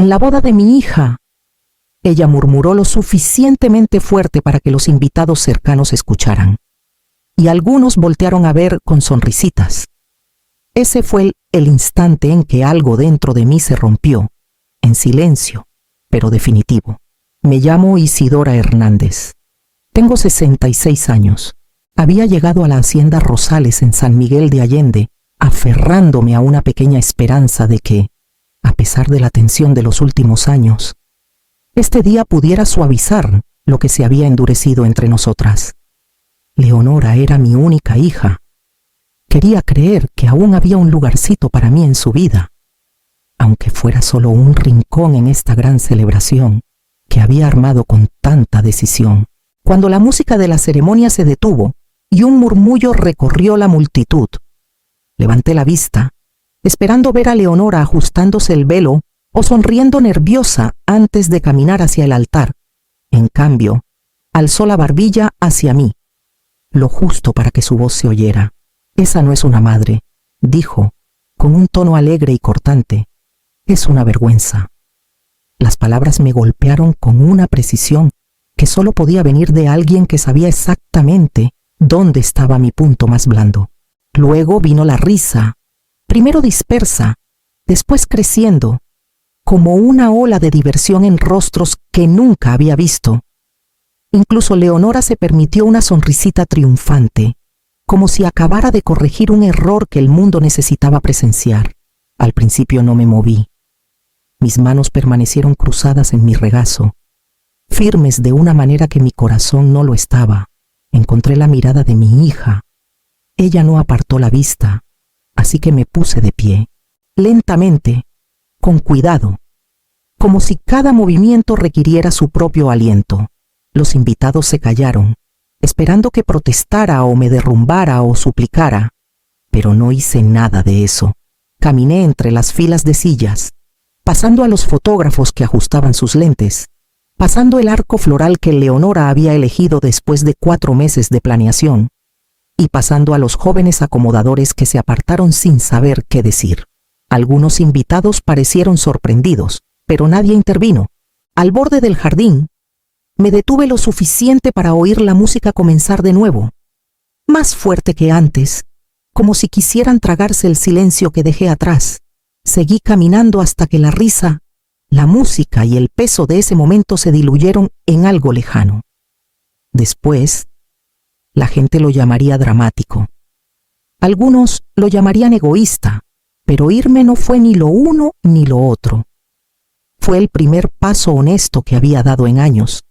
en la boda de mi hija. Ella murmuró lo suficientemente fuerte para que los invitados cercanos escucharan, y algunos voltearon a ver con sonrisitas. Ese fue el instante en que algo dentro de mí se rompió, en silencio, pero definitivo. Me llamo Isidora Hernández. Tengo 66 años. Había llegado a la hacienda Rosales en San Miguel de Allende, aferrándome a una pequeña esperanza de que, a pesar de la tensión de los últimos años, este día pudiera suavizar lo que se había endurecido entre nosotras. Leonora era mi única hija. Quería creer que aún había un lugarcito para mí en su vida, aunque fuera solo un rincón en esta gran celebración que había armado con tanta decisión. Cuando la música de la ceremonia se detuvo y un murmullo recorrió la multitud, levanté la vista, esperando ver a Leonora ajustándose el velo o sonriendo nerviosa antes de caminar hacia el altar. En cambio, alzó la barbilla hacia mí, lo justo para que su voz se oyera. «Esa no es una madre», dijo, con un tono alegre y cortante. «Es una vergüenza». Las palabras me golpearon con una precisión que solo podía venir de alguien que sabía exactamente dónde estaba mi punto más blando. Luego vino la risa, primero dispersa, después creciendo, como una ola de diversión en rostros que nunca había visto. Incluso Leonora se permitió una sonrisita triunfante, como si acabara de corregir un error que el mundo necesitaba presenciar. Al principio no me moví. Mis manos permanecieron cruzadas en mi regazo, firmes de una manera que mi corazón no lo estaba. Encontré la mirada de mi hija. Ella no apartó la vista, así que me puse de pie, lentamente, con cuidado, como si cada movimiento requiriera su propio aliento. Los invitados se callaron, esperando que protestara o me derrumbara o suplicara, pero no hice nada de eso. Caminé entre las filas de sillas, pasando a los fotógrafos que ajustaban sus lentes, pasando el arco floral que Leonora había elegido después de 4 meses de planeación, y pasando a los jóvenes acomodadores que se apartaron sin saber qué decir. Algunos invitados parecieron sorprendidos, pero nadie intervino. Al borde del jardín, me detuve lo suficiente para oír la música comenzar de nuevo, más fuerte que antes, como si quisieran tragarse el silencio que dejé atrás. Seguí caminando hasta que la risa, la música y el peso de ese momento se diluyeron en algo lejano. Después, la gente lo llamaría dramático. Algunos lo llamarían egoísta, pero irme no fue ni lo uno ni lo otro. Fue el primer paso honesto que había dado en años,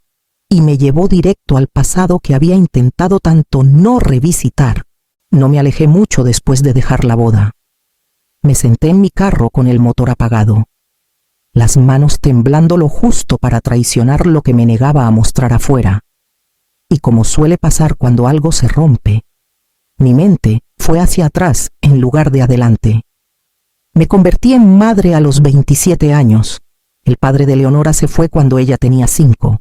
y me llevó directo al pasado que había intentado tanto no revisitar. No me alejé mucho después de dejar la boda. Me senté en mi carro con el motor apagado, las manos temblando lo justo para traicionar lo que me negaba a mostrar afuera. Y como suele pasar cuando algo se rompe, mi mente fue hacia atrás en lugar de adelante. Me convertí en madre a los 27 años. El padre de Leonora se fue cuando ella tenía 5,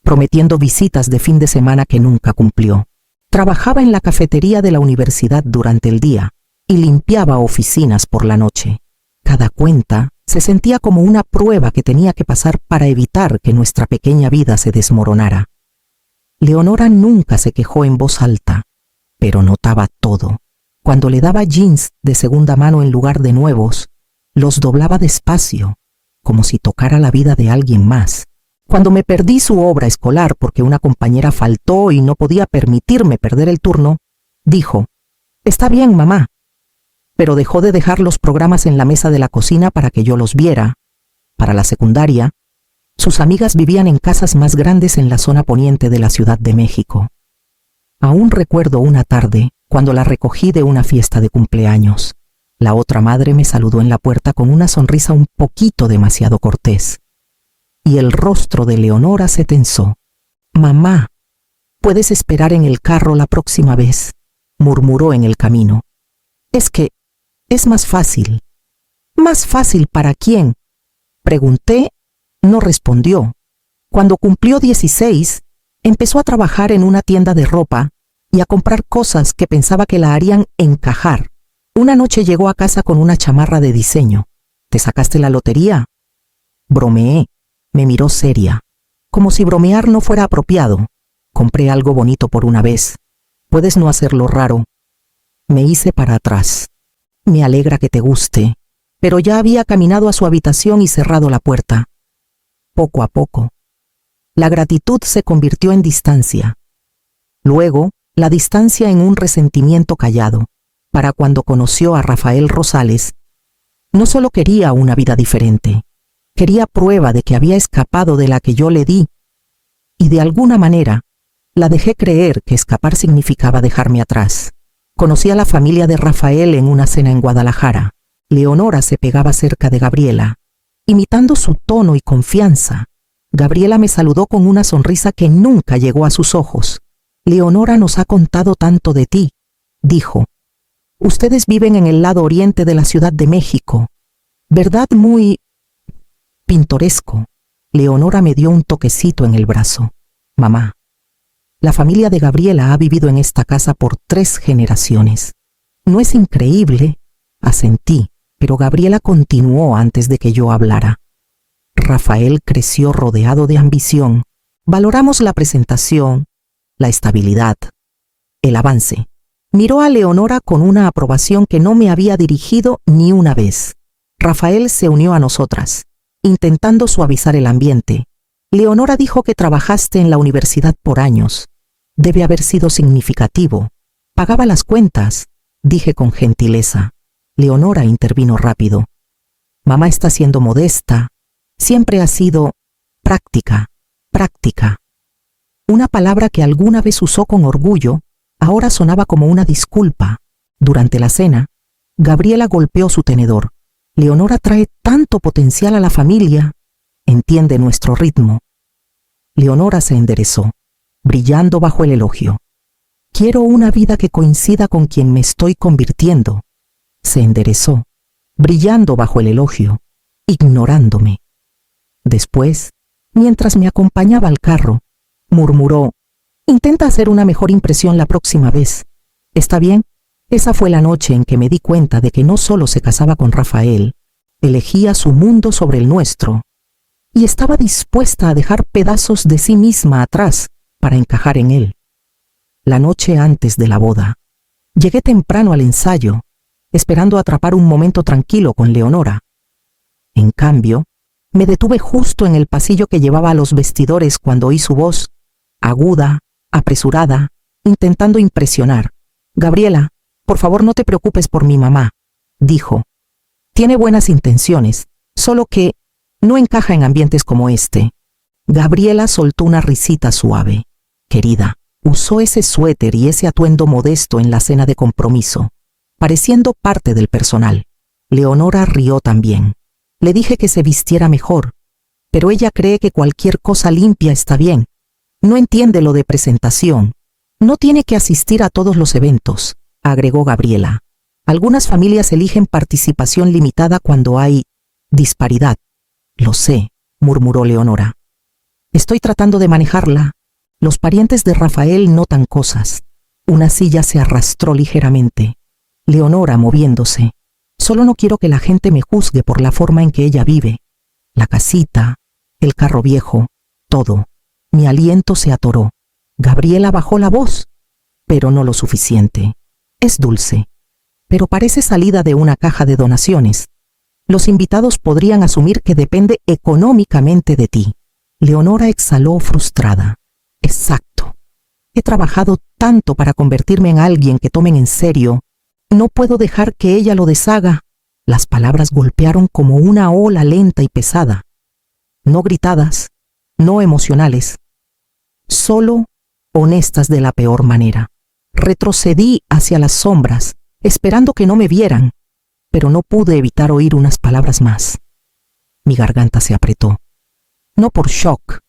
prometiendo visitas de fin de semana que nunca cumplió. Trabajaba en la cafetería de la universidad durante el día y limpiaba oficinas por la noche. Cada cuenta se sentía como una prueba que tenía que pasar para evitar que nuestra pequeña vida se desmoronara. Leonora nunca se quejó en voz alta, pero notaba todo. Cuando le daba jeans de segunda mano en lugar de nuevos, los doblaba despacio, como si tocara la vida de alguien más. Cuando me perdí su obra escolar porque una compañera faltó y no podía permitirme perder el turno, dijo: «Está bien, mamá», pero dejó de dejar los programas en la mesa de la cocina para que yo los viera. Para la secundaria, sus amigas vivían en casas más grandes en la zona poniente de la Ciudad de México. Aún recuerdo una tarde cuando la recogí de una fiesta de cumpleaños. La otra madre me saludó en la puerta con una sonrisa un poquito demasiado cortés. Y el rostro de Leonora se tensó. «Mamá, ¿puedes esperar en el carro la próxima vez?», murmuró en el camino. «Es que es más fácil». «¿Más fácil para quién?», pregunté. No respondió. Cuando cumplió 16, empezó a trabajar en una tienda de ropa y a comprar cosas que pensaba que la harían encajar. Una noche llegó a casa con una chamarra de diseño. «¿Te sacaste la lotería?». Bromeé. Me miró seria, como si bromear no fuera apropiado. Compré algo bonito por una vez. Puedes no hacerlo raro. Me hice para atrás. Me alegra que te guste, pero ya había caminado a su habitación y cerrado la puerta. Poco a poco, la gratitud se convirtió en distancia. Luego, la distancia en un resentimiento callado. Para cuando conoció a Rafael Rosales, no solo quería una vida diferente, quería prueba de que había escapado de la que yo le di, y de alguna manera, la dejé creer que escapar significaba dejarme atrás. Conocí a la familia de Rafael en una cena en Guadalajara. Leonora se pegaba cerca de Gabriela, imitando su tono y confianza. Gabriela me saludó con una sonrisa que nunca llegó a sus ojos. Leonora nos ha contado tanto de ti, dijo. Ustedes viven en el lado oriente de la Ciudad de México, ¿verdad? Muy pintoresco. Leonora me dio un toquecito en el brazo. Mamá, la familia de Gabriela ha vivido en esta casa por 3 generaciones. ¿No es increíble? Asentí, pero Gabriela continuó antes de que yo hablara. Rafael creció rodeado de ambición. Valoramos la presentación, la estabilidad, el avance. Miró a Leonora con una aprobación que no me había dirigido ni una vez. Rafael se unió a nosotras, intentando suavizar el ambiente. Leonora dijo que trabajaste en la universidad por años. Debe haber sido significativo. Pagaba las cuentas, dije con gentileza. Leonora intervino rápido. Mamá está siendo modesta. Siempre ha sido práctica, práctica. Una palabra que alguna vez usó con orgullo, ahora sonaba como una disculpa. Durante la cena, Gabriela golpeó su tenedor. Leonora trae tanto potencial a la familia. Entiende nuestro ritmo. Leonora se enderezó, brillando bajo el elogio. Quiero una vida que coincida con quien me estoy convirtiendo. Se enderezó, brillando bajo el elogio, ignorándome. Después, mientras me acompañaba al carro, murmuró, intenta hacer una mejor impresión la próxima vez. ¿Está bien? Esa fue la noche en que me di cuenta de que no solo se casaba con Rafael, elegía su mundo sobre el nuestro, y estaba dispuesta a dejar pedazos de sí misma atrás para encajar en él. La noche antes de la boda, llegué temprano al ensayo, esperando atrapar un momento tranquilo con Leonora. En cambio, me detuve justo en el pasillo que llevaba a los vestidores cuando oí su voz, aguda, apresurada, intentando impresionar. Gabriela, por favor no te preocupes por mi mamá, dijo. Tiene buenas intenciones, solo que no encaja en ambientes como este. Gabriela soltó una risita suave. Querida, usó ese suéter y ese atuendo modesto en la cena de compromiso, pareciendo parte del personal. Leonora rió también. Le dije que se vistiera mejor, pero ella cree que cualquier cosa limpia está bien. No entiende lo de presentación. No tiene que asistir a todos los eventos, agregó Gabriela. Algunas familias eligen participación limitada cuando hay disparidad. Lo sé, murmuró Leonora. Estoy tratando de manejarla. Los parientes de Rafael notan cosas. Una silla se arrastró ligeramente. Leonora moviéndose. Solo no quiero que la gente me juzgue por la forma en que ella vive. La casita, el carro viejo, todo. Mi aliento se atoró. Gabriela bajó la voz, pero no lo suficiente. Es dulce, pero parece salida de una caja de donaciones. Los invitados podrían asumir que depende económicamente de ti. Leonora exhaló frustrada. Exacto. He trabajado tanto para convertirme en alguien que tomen en serio. No puedo dejar que ella lo deshaga. Las palabras golpearon como una ola lenta y pesada. No gritadas, no emocionales. Solo honestas de la peor manera. Retrocedí hacia las sombras, esperando que no me vieran, pero no pude evitar oír unas palabras más. Mi garganta se apretó. No por shock.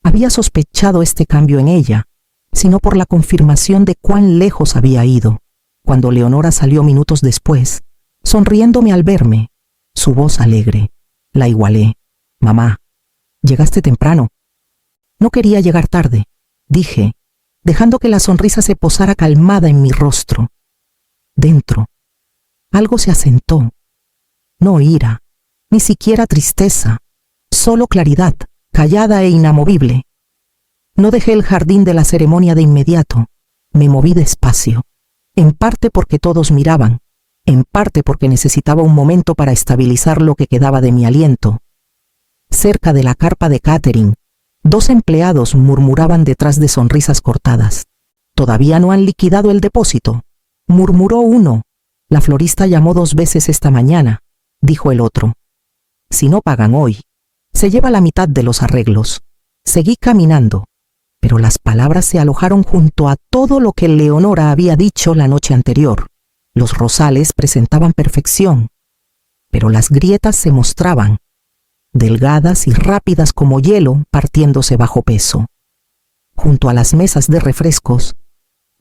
Había sospechado este cambio en ella, sino por la confirmación de cuán lejos había ido. Cuando Leonora salió minutos después, sonriéndome al verme, su voz alegre, la igualé. Mamá, llegaste temprano. No quería llegar tarde, dije, dejando que la sonrisa se posara calmada en mi rostro. Dentro, algo se asentó. No ira, ni siquiera tristeza, Solo claridad, callada e inamovible. No dejé el jardín de la ceremonia de inmediato. Me moví despacio, en parte porque todos miraban, en parte porque necesitaba un momento para estabilizar lo que quedaba de mi aliento. Cerca de la carpa de catering, 2 empleados murmuraban detrás de sonrisas cortadas. «Todavía no han liquidado el depósito», murmuró uno. «La florista llamó 2 veces esta mañana», dijo el otro. «Si no pagan hoy, se lleva la mitad de los arreglos». Seguí caminando, pero las palabras se alojaron junto a todo lo que Leonora había dicho la noche anterior. Los rosales presentaban perfección, pero las grietas se mostraban, delgadas y rápidas como hielo partiéndose bajo peso. Junto a las mesas de refrescos,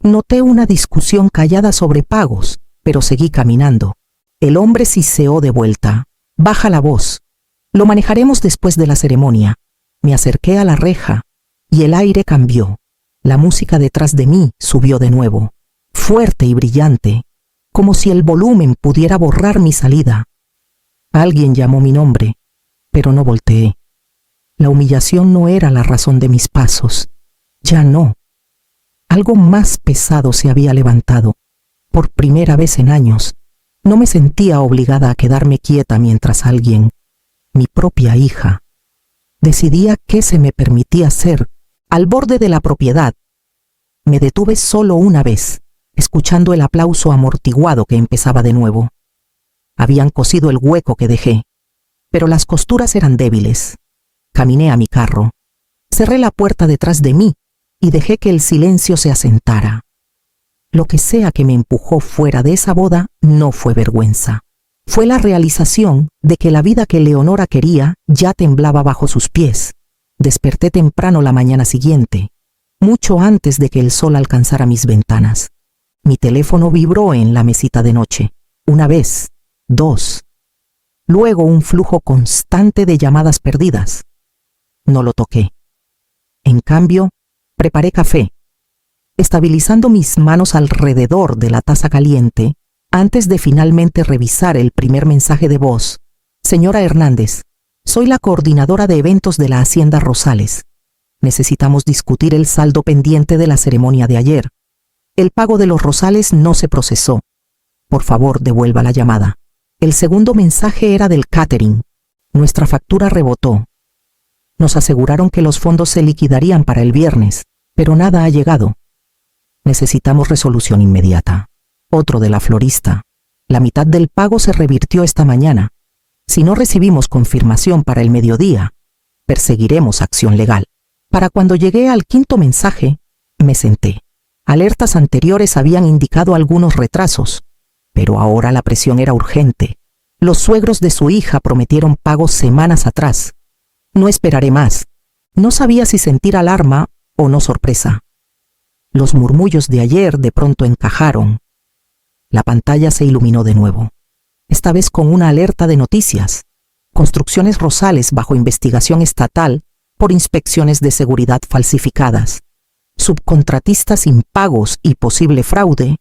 noté una discusión callada sobre pagos, pero seguí caminando. El hombre siseó de vuelta. «Baja la voz. Lo manejaremos después de la ceremonia». Me acerqué a la reja y el aire cambió. La música detrás de mí subió de nuevo, fuerte y brillante, como si el volumen pudiera borrar mi salida. Alguien llamó mi nombre, pero no volteé. La humillación no era la razón de mis pasos. Ya no. Algo más pesado se había levantado. Por primera vez en años, no me sentía obligada a quedarme quieta mientras alguien, mi propia hija, decidía qué se me permitía hacer. Al borde de la propiedad, me detuve solo una vez, escuchando el aplauso amortiguado que empezaba de nuevo. Habían cosido el hueco que dejé, pero las costuras eran débiles. Caminé a mi carro, cerré la puerta detrás de mí y dejé que el silencio se asentara. Lo que sea que me empujó fuera de esa boda no fue vergüenza. Fue la realización de que la vida que Leonora quería ya temblaba bajo sus pies. Desperté temprano la mañana siguiente, mucho antes de que el sol alcanzara mis ventanas. Mi teléfono vibró en la mesita de noche. 1 vez, 2. Luego un flujo constante de llamadas perdidas. No lo toqué. En cambio, preparé café, estabilizando mis manos alrededor de la taza caliente antes de finalmente revisar el primer mensaje de voz. «Señora Hernández, soy la coordinadora de eventos de la Hacienda Rosales. Necesitamos discutir el saldo pendiente de la ceremonia de ayer. El pago de los rosales no se procesó. Por favor, devuelva la llamada». El segundo mensaje era del catering. Nuestra factura rebotó. Nos aseguraron que los fondos se liquidarían para el viernes, pero nada ha llegado. Necesitamos resolución inmediata. Otro de la florista. La mitad del pago se revirtió esta mañana. Si no recibimos confirmación para el mediodía, perseguiremos acción legal. Para cuando llegué al 5.º mensaje, me senté. Alertas anteriores habían indicado algunos retrasos, pero ahora la presión era urgente. Los suegros de su hija prometieron pagos semanas atrás. No esperaré más. No sabía si sentir alarma o no sorpresa. Los murmullos de ayer de pronto encajaron. La pantalla se iluminó de nuevo, esta vez con una alerta de noticias. Construcciones Rosales bajo investigación estatal por inspecciones de seguridad falsificadas. Subcontratistas impagos y posible fraude.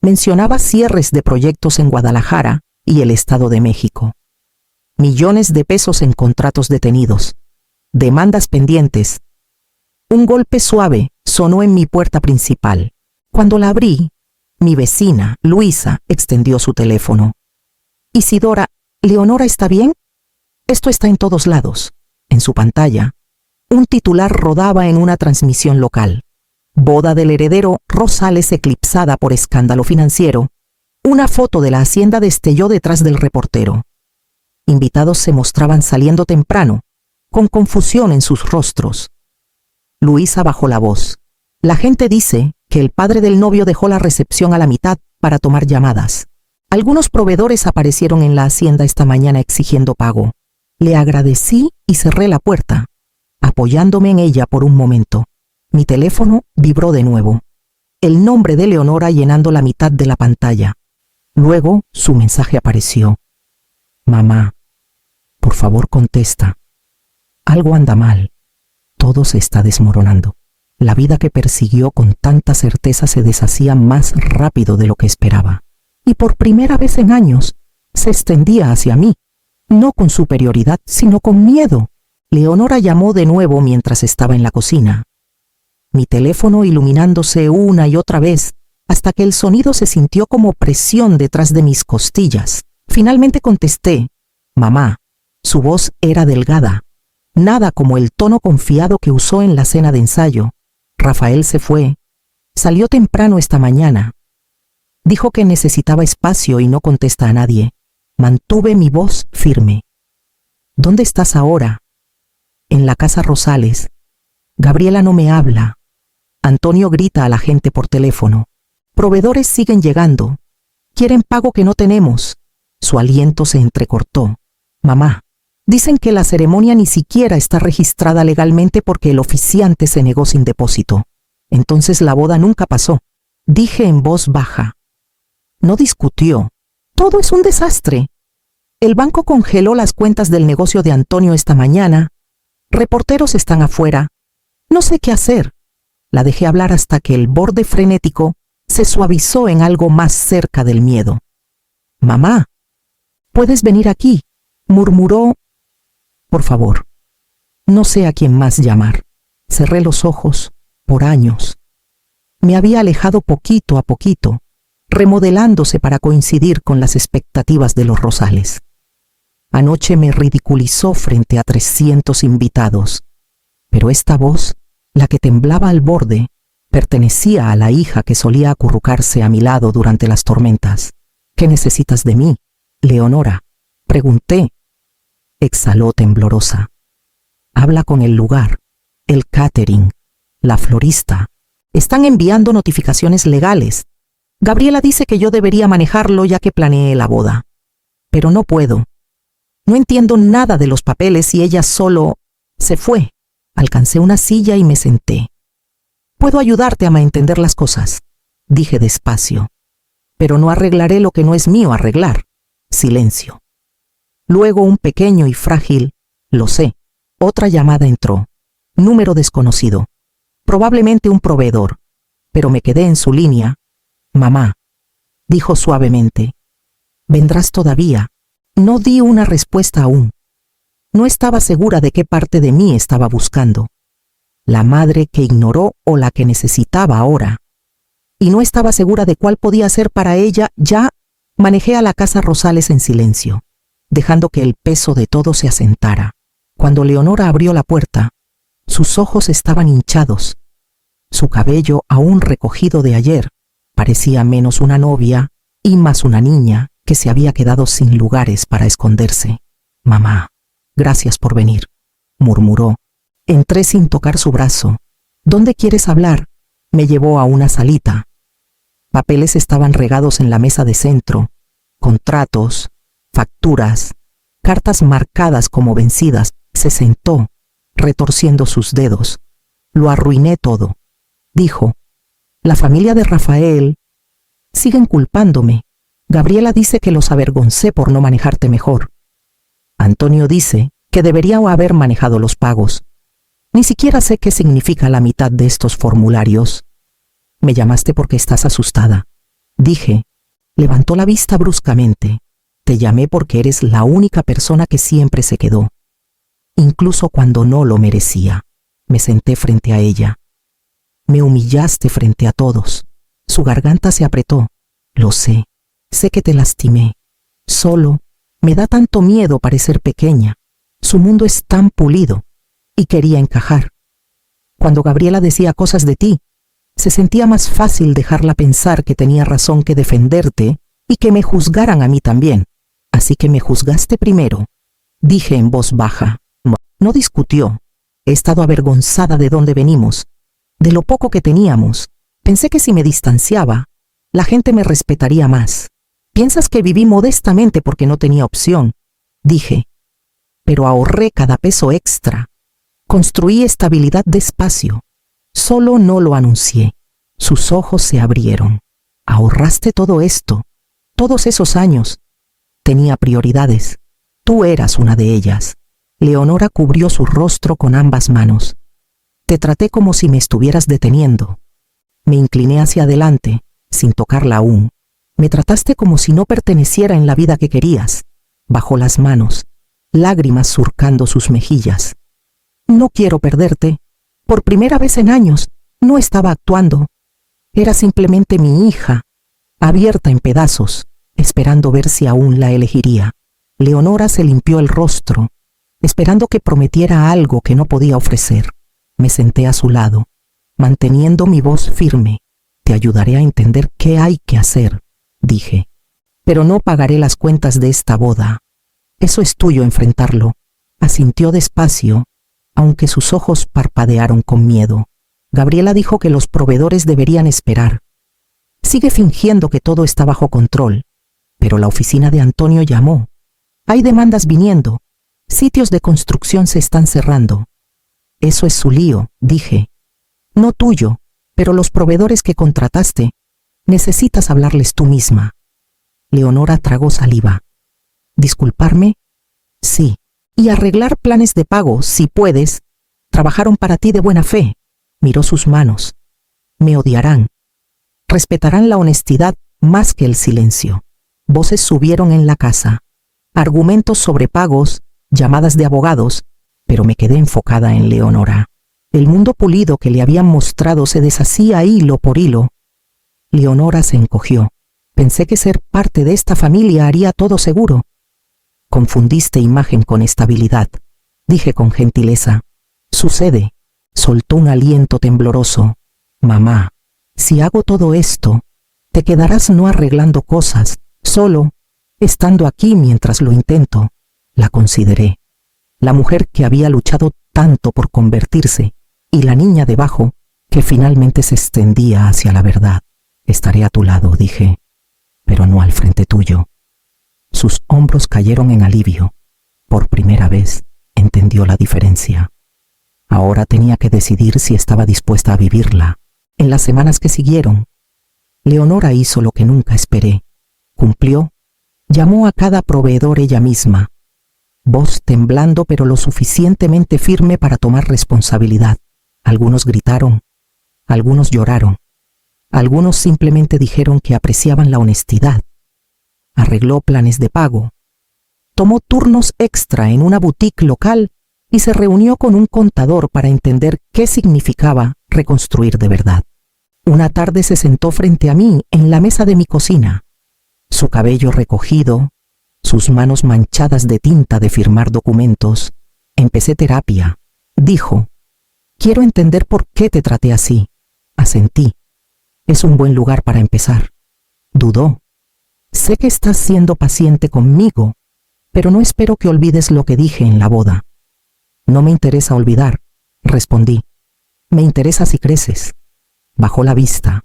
Mencionaba cierres de proyectos en Guadalajara y el Estado de México. Millones de pesos en contratos detenidos. Demandas pendientes. Un golpe suave sonó en mi puerta principal. Cuando la abrí, mi vecina, Luisa, extendió su teléfono. «Isidora, ¿Leonora está bien?» Esto está en todos lados. En su pantalla, un titular rodaba en una transmisión local. «Boda del heredero Rosales eclipsada por escándalo financiero». Una foto de la hacienda destelló detrás del reportero. Invitados se mostraban saliendo temprano, con confusión en sus rostros. Luisa bajó la voz. «La gente dice que el padre del novio dejó la recepción a la mitad para tomar llamadas. Algunos proveedores aparecieron en la hacienda esta mañana exigiendo pago. Le agradecí y cerré la puerta, apoyándome en ella por un momento. Mi teléfono vibró de nuevo. El nombre de Leonora llenando la mitad de la pantalla. Luego su mensaje apareció. «Mamá, por favor contesta. Algo anda mal. Todo se está desmoronando». La vida que persiguió con tanta certeza se deshacía más rápido de lo que esperaba. Y por primera vez en años, se extendía hacia mí. no con superioridad, sino con miedo. Leonora llamó de nuevo mientras estaba en la cocina. Mi teléfono iluminándose una y otra vez, hasta que el sonido se sintió como presión detrás de mis costillas. Finalmente contesté, «Mamá». Su voz era delgada, nada como el tono confiado que usó en la cena de ensayo. Rafael se fue. Salió temprano esta mañana. Dijo que necesitaba espacio y no contesta a nadie. Mantuve mi voz firme. «¿Dónde estás ahora?» «En la casa Rosales. Gabriela no me habla». Antonio grita a la gente por teléfono. «Proveedores siguen llegando. Quieren pago que no tenemos». Su aliento se entrecortó. «Mamá, dicen que la ceremonia ni siquiera está registrada legalmente porque el oficiante se negó sin depósito. Entonces la boda nunca pasó». Dije en voz baja. No discutió. «Todo es un desastre. El banco congeló las cuentas del negocio de Antonio esta mañana. Reporteros están afuera. No sé qué hacer». La dejé hablar hasta que el borde frenético se suavizó en algo más cerca del miedo. «Mamá, puedes venir aquí», murmuró. «Por favor». No sé a quién más llamar. Cerré los ojos. Por años. Me había alejado poquito a poquito, remodelándose para coincidir con las expectativas de los Rosales. Anoche me ridiculizó frente a 300 invitados, pero esta voz, la que temblaba al borde, pertenecía a la hija que solía acurrucarse a mi lado durante las tormentas. «¿Qué necesitas de mí, Leonora?», pregunté. Exhaló temblorosa. «Habla con el lugar, el catering, la florista. Están enviando notificaciones legales. Gabriela dice que yo debería manejarlo ya que planeé la boda. Pero no puedo. No entiendo nada de los papeles y ella solo se fue». Alcancé una silla y me senté. «Puedo ayudarte a entender las cosas», dije despacio. «Pero no arreglaré lo que no es mío arreglar». Silencio. Luego un pequeño y frágil, «Lo sé». Otra llamada entró. Número desconocido. Probablemente un proveedor. Pero me quedé en su línea. «Mamá», dijo suavemente. «¿Vendrás todavía?» No di una respuesta aún. No estaba segura de qué parte de mí estaba buscando. La madre que ignoró o la que necesitaba ahora. Y no estaba segura de cuál podía ser para ella. Ya manejé a la casa Rosales en silencio, dejando que el peso de todo se asentara. Cuando Leonora abrió la puerta, sus ojos estaban hinchados. Su cabello, aún recogido de ayer, parecía menos una novia y más una niña que se había quedado sin lugares para esconderse. «Mamá, gracias por venir», murmuró. Entré sin tocar su brazo. «¿Dónde quieres hablar?». Me llevó a una salita. Papeles estaban regados en la mesa de centro. Contratos, facturas, cartas marcadas como vencidas. Se sentó, retorciendo sus dedos. «Lo arruiné todo», dijo. «La familia de Rafael siguen culpándome. Gabriela dice que los avergoncé por no manejarte mejor. Antonio dice que debería haber manejado los pagos. Ni siquiera sé qué significa la mitad de estos formularios». «Me llamaste porque estás asustada», dije. Levantó la vista bruscamente. «Te llamé porque eres la única persona que siempre se quedó, incluso cuando no lo merecía». Me senté frente a ella. «Me humillaste frente a todos». Su garganta se apretó. «Lo sé. Sé que te lastimé. Solo me da tanto miedo parecer pequeña. Su mundo es tan pulido». Y quería encajar. Cuando Gabriela decía cosas de ti, se sentía más fácil dejarla pensar que tenía razón que defenderte y que me juzgaran a mí también. «Así que me juzgaste primero», dije en voz baja. No discutió. «He estado avergonzada de dónde venimos, de lo poco que teníamos. Pensé que si me distanciaba, la gente me respetaría más. Piensas que viví modestamente porque no tenía opción», dije. «Pero ahorré cada peso extra. Construí estabilidad despacio. Solo no lo anuncié». Sus ojos se abrieron. «Ahorraste todo esto, todos esos años». «Tenía prioridades. Tú eras una de ellas». Leonora cubrió su rostro con ambas manos. «Te traté como si me estuvieras deteniendo». Me incliné hacia adelante, sin tocarla aún. «Me trataste como si no perteneciera en la vida que querías». Bajó las manos. lágrimas surcando sus mejillas. No quiero perderte. Por primera vez en años, no estaba actuando. Era simplemente mi hija, abierta en pedazos, esperando ver si aún la elegiría. Leonora se limpió el rostro, esperando que prometiera algo que no podía ofrecer. Me senté a su lado, manteniendo mi voz firme. Te ayudaré a entender qué hay que hacer, dije. Pero no pagaré las cuentas de esta boda. Eso es tuyo enfrentarlo. Asintió despacio, aunque sus ojos parpadearon con miedo. Gabriela dijo que los proveedores deberían esperar. Sigue fingiendo que todo está bajo control, pero la oficina de Antonio llamó. Hay demandas viniendo. Sitios de construcción se están cerrando. Eso es su lío, dije. No tuyo, pero los proveedores que contrataste, necesitas hablarles tú misma. Leonora tragó saliva. ¿Disculparme? Sí. Y arreglar planes de pago, si puedes. Trabajaron para ti de buena fe. Miró sus manos. Me odiarán. Respetarán la honestidad más que el silencio. Voces subieron en la casa. Argumentos sobre pagos, llamadas de abogados, pero me quedé enfocada en Leonora. El mundo pulido que le habían mostrado se deshacía hilo por hilo. Leonora se encogió. Pensé que ser parte de esta familia haría todo seguro. Confundiste imagen con estabilidad, dije con gentileza. Sucede. Soltó un aliento tembloroso. Mamá, si hago todo esto, te quedarás no arreglando cosas, solo, estando aquí mientras lo intento. La consideré. La mujer que había luchado tanto por convertirse, y la niña debajo, que finalmente se extendía hacia la verdad. Estaré a tu lado, dije, pero no al frente tuyo. Sus hombros cayeron en alivio. Por primera vez entendió la diferencia. Ahora tenía que decidir si estaba dispuesta a vivirla. En las semanas que siguieron, Leonora hizo lo que nunca esperé. Cumplió. Llamó a cada proveedor ella misma. Voz temblando pero lo suficientemente firme para tomar responsabilidad. Algunos gritaron, algunos lloraron, algunos simplemente dijeron que apreciaban la honestidad. Arregló planes de pago. Tomó turnos extra en una boutique local y se reunió con un contador para entender qué significaba reconstruir de verdad. Una tarde se sentó frente a mí en la mesa de mi cocina. Su cabello recogido, sus manos manchadas de tinta de firmar documentos. Empecé terapia, dijo. Quiero entender por qué te traté así. Asentí. Es un buen lugar para empezar. Dudó. Sé que estás siendo paciente conmigo, pero no espero que olvides lo que dije en la boda. No me interesa olvidar, respondí. Me interesa si creces. Bajó la vista,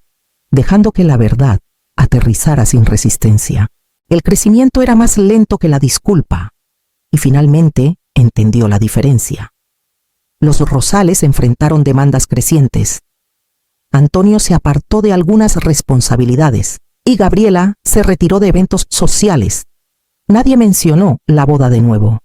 dejando que la verdad aterrizara sin resistencia. El crecimiento era más lento que la disculpa, y finalmente entendió la diferencia. Los Rosales enfrentaron demandas crecientes. Antonio se apartó de algunas responsabilidades y Gabriela se retiró de eventos sociales. Nadie mencionó la boda de nuevo.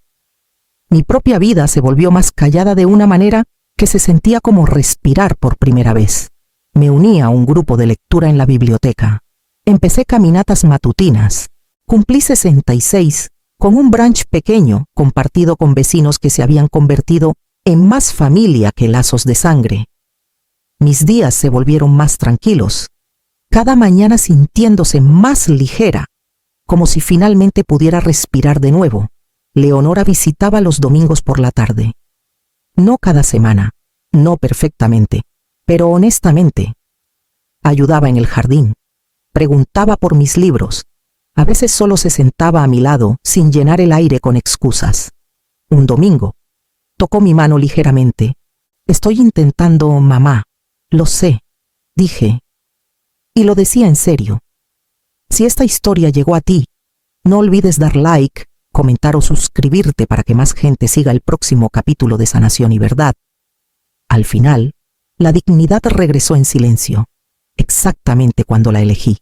Mi propia vida se volvió más callada de una manera que se sentía como respirar por primera vez. Me uní a un grupo de lectura en la biblioteca. Empecé caminatas matutinas. Cumplí 66 con un brunch pequeño compartido con vecinos que se habían convertido en más familia que lazos de sangre. Mis días se volvieron más tranquilos, cada mañana sintiéndose más ligera, como si finalmente pudiera respirar de nuevo. Leonora visitaba los domingos por la tarde. No cada semana, no perfectamente, pero honestamente. Ayudaba en el jardín, preguntaba por mis libros. A veces solo se sentaba a mi lado sin llenar el aire con excusas. Un domingo, tocó mi mano ligeramente. Estoy intentando, mamá. Lo sé, dije. Y lo decía en serio. Si esta historia llegó a ti, no olvides dar like, comentar o suscribirte para que más gente siga el próximo capítulo de Sanación y Verdad. Al final, la dignidad regresó en silencio, exactamente cuando la elegí.